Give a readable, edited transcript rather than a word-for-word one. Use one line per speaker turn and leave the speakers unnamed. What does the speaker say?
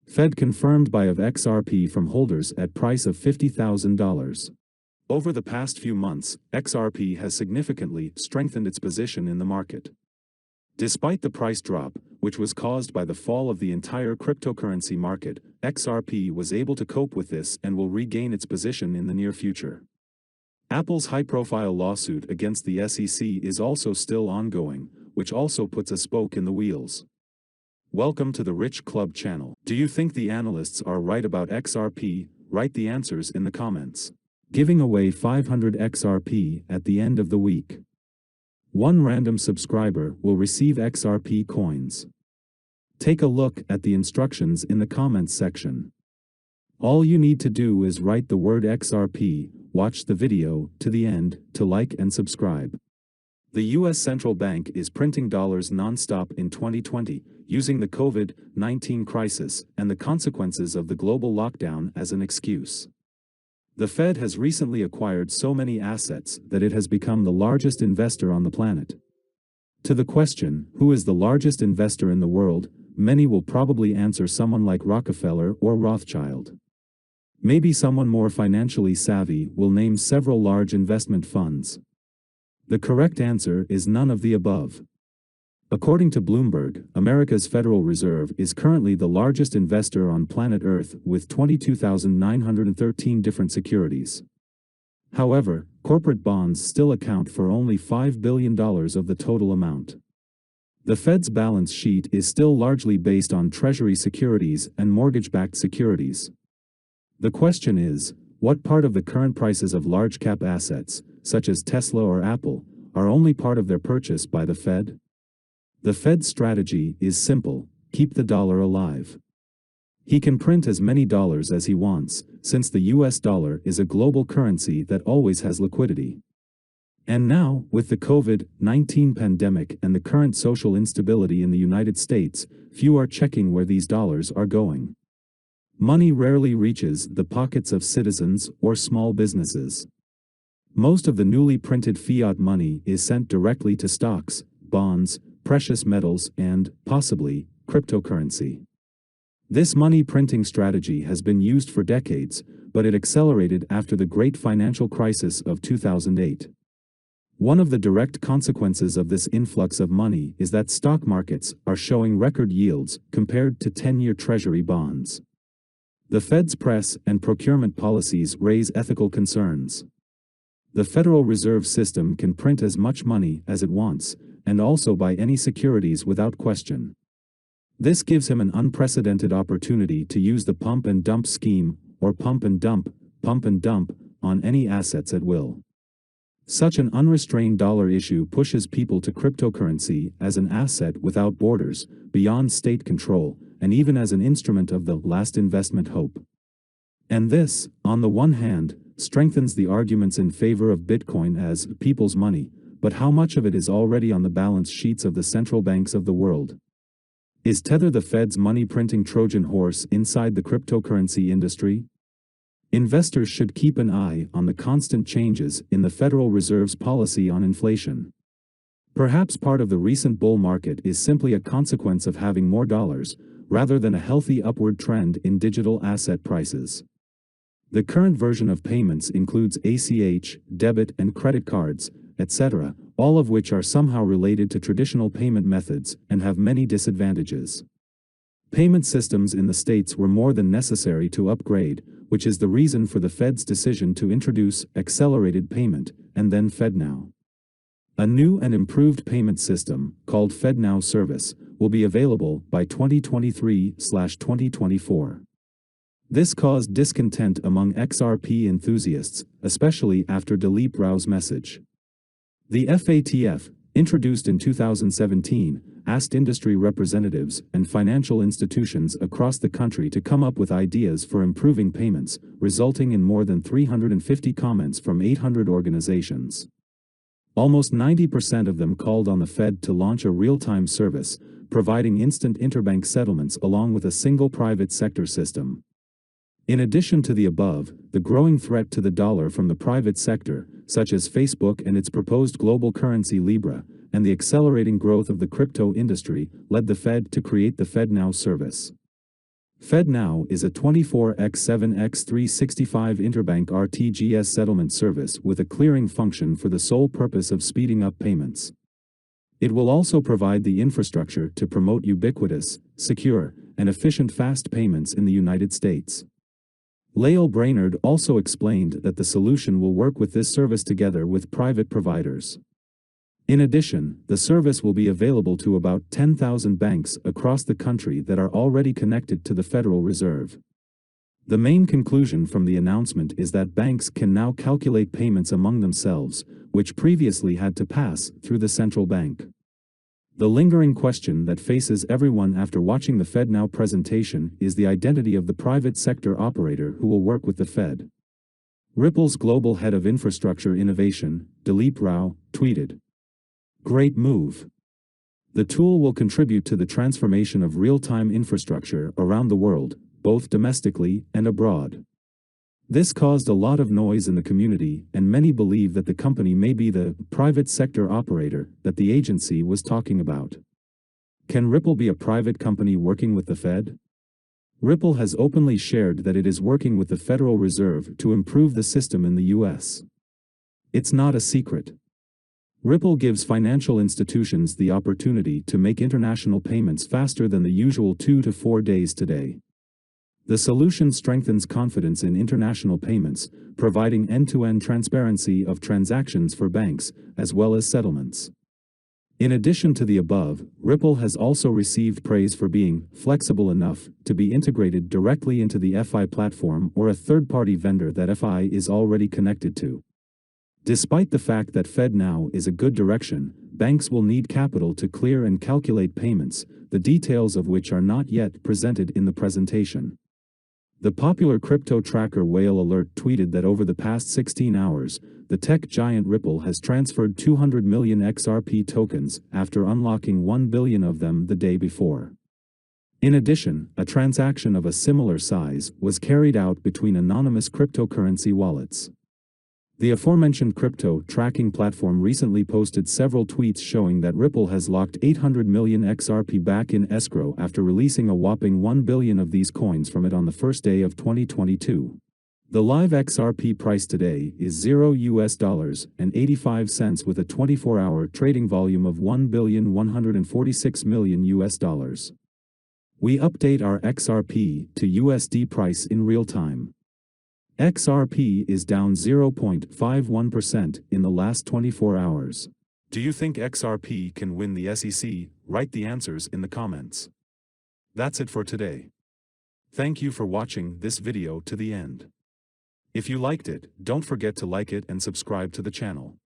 Fed confirmed buy of XRP from holders at price of $50,000. Over the past few months, XRP has significantly strengthened its position in the market. Despite the price drop, which was caused by the fall of the entire cryptocurrency market, XRP was able to cope with this and will regain its position in the near future. Apple's high-profile lawsuit against the SEC is also still ongoing, which also puts a spoke in the wheels. Welcome to the Rich Club channel. Do you think the analysts are right about XRP? Write the answers in the comments. Giving away 500 XRP at the end of the week. One random subscriber will receive XRP coins. Take a look at the instructions in the comments section. All you need to do is write the word XRP, watch the video to the end to like and subscribe. The U.S. Central Bank is printing dollars non-stop in 2020, using the COVID-19 crisis and the consequences of the global lockdown as an excuse. The Fed has recently acquired so many assets that it has become the largest investor on the planet. To the question, who is the largest investor in the world, many will probably answer someone like Rockefeller or Rothschild. Maybe someone more financially savvy will name several large investment funds. The correct answer is none of the above. According to Bloomberg, America's Federal Reserve is currently the largest investor on planet Earth with 22,913 different securities. However, corporate bonds still account for only $5 billion of the total amount. The Fed's balance sheet is still largely based on Treasury securities and mortgage-backed securities. The question is, what part of the current prices of large-cap assets, such as Tesla or Apple, are only part of their purchase by the Fed? The Fed's strategy is simple: keep the dollar alive. He can print as many dollars as he wants, since the US dollar is a global currency that always has liquidity. And now, with the COVID-19 pandemic and the current social instability in the United States, few are checking where these dollars are going. Money rarely reaches the pockets of citizens or small businesses. Most of the newly printed fiat money is sent directly to stocks, bonds, precious metals, and, possibly, cryptocurrency. This money printing strategy has been used for decades, but it accelerated after the great financial crisis of 2008. One of the direct consequences of this influx of money is that stock markets are showing record yields compared to 10-year Treasury bonds. The Fed's press and procurement policies raise ethical concerns. The Federal Reserve System can print as much money as it wants, and also buy any securities without question. This gives him an unprecedented opportunity to use the pump and dump scheme, or pump and dump, on any assets at will. Such an unrestrained dollar issue pushes people to cryptocurrency as an asset without borders, beyond state control, and even as an instrument of the last investment hope. And this, on the one hand, strengthens the arguments in favor of Bitcoin as people's money, but how much of it is already on the balance sheets of the central banks of the world? Is Tether the Fed's money-printing Trojan horse inside the cryptocurrency industry? Investors should keep an eye on the constant changes in the Federal Reserve's policy on inflation. Perhaps part of the recent bull market is simply a consequence of having more dollars, rather than a healthy upward trend in digital asset prices. The current version of payments includes ACH, debit and credit cards, etc., all of which are somehow related to traditional payment methods and have many disadvantages. Payment systems in the States were more than necessary to upgrade, which is the reason for the Fed's decision to introduce accelerated payment, and then FedNow. A new and improved payment system, called FedNow Service, will be available by 2023/2024. This caused discontent among XRP enthusiasts, especially after Dileep Rao's message. The FATF, introduced in 2017, asked industry representatives and financial institutions across the country to come up with ideas for improving payments, resulting in more than 350 comments from 800 organizations. Almost 90% of them called on the Fed to launch a real-time service, providing instant interbank settlements along with a single private sector system. In addition to the above, the growing threat to the dollar from the private sector, such as Facebook and its proposed global currency Libra, and the accelerating growth of the crypto industry, led the Fed to create the FedNow service. FedNow is a 24x7x365 interbank RTGS settlement service with a clearing function for the sole purpose of speeding up payments. It will also provide the infrastructure to promote ubiquitous, secure, and efficient fast payments in the United States. Lael Brainerd also explained that the solution will work with this service together with private providers. In addition, the service will be available to about 10,000 banks across the country that are already connected to the Federal Reserve. The main conclusion from the announcement is that banks can now calculate payments among themselves, which previously had to pass through the central bank. The lingering question that faces everyone after watching the FedNow presentation is the identity of the private sector operator who will work with the Fed. Ripple's global head of infrastructure innovation, Dilip Rao, tweeted, "Great move. The tool will contribute to the transformation of real-time infrastructure around the world, both domestically and abroad." This caused a lot of noise in the community, and many believe that the company may be the private sector operator that the agency was talking about. Can Ripple be a private company working with the Fed? Ripple has openly shared that it is working with the Federal Reserve to improve the system in the US. It's not a secret. Ripple gives financial institutions the opportunity to make international payments faster than the usual 2 to 4 days today. The solution strengthens confidence in international payments, providing end-to-end transparency of transactions for banks, as well as settlements. In addition to the above, Ripple has also received praise for being flexible enough to be integrated directly into the FI platform or a third-party vendor that FI is already connected to. Despite the fact that FedNow is a good direction, banks will need capital to clear and calculate payments, the details of which are not yet presented in the presentation. The popular crypto tracker Whale Alert tweeted that over the past 16 hours, the tech giant Ripple has transferred 200 million XRP tokens after unlocking 1 billion of them the day before. In addition, a transaction of a similar size was carried out between anonymous cryptocurrency wallets. The aforementioned crypto tracking platform recently posted several tweets showing that Ripple has locked 800 million XRP back in escrow after releasing a whopping 1 billion of these coins from it on the first day of 2022. The live XRP price today is $0.85 with a 24-hour trading volume of $1,146 million. We update our XRP to USD price in real time. XRP is down 0.51% in the last 24 hours. Do you think XRP can win the SEC? Write the answers in the comments. That's it for today. Thank you for watching this video to the end. If you liked it, don't forget to like it and subscribe to the channel.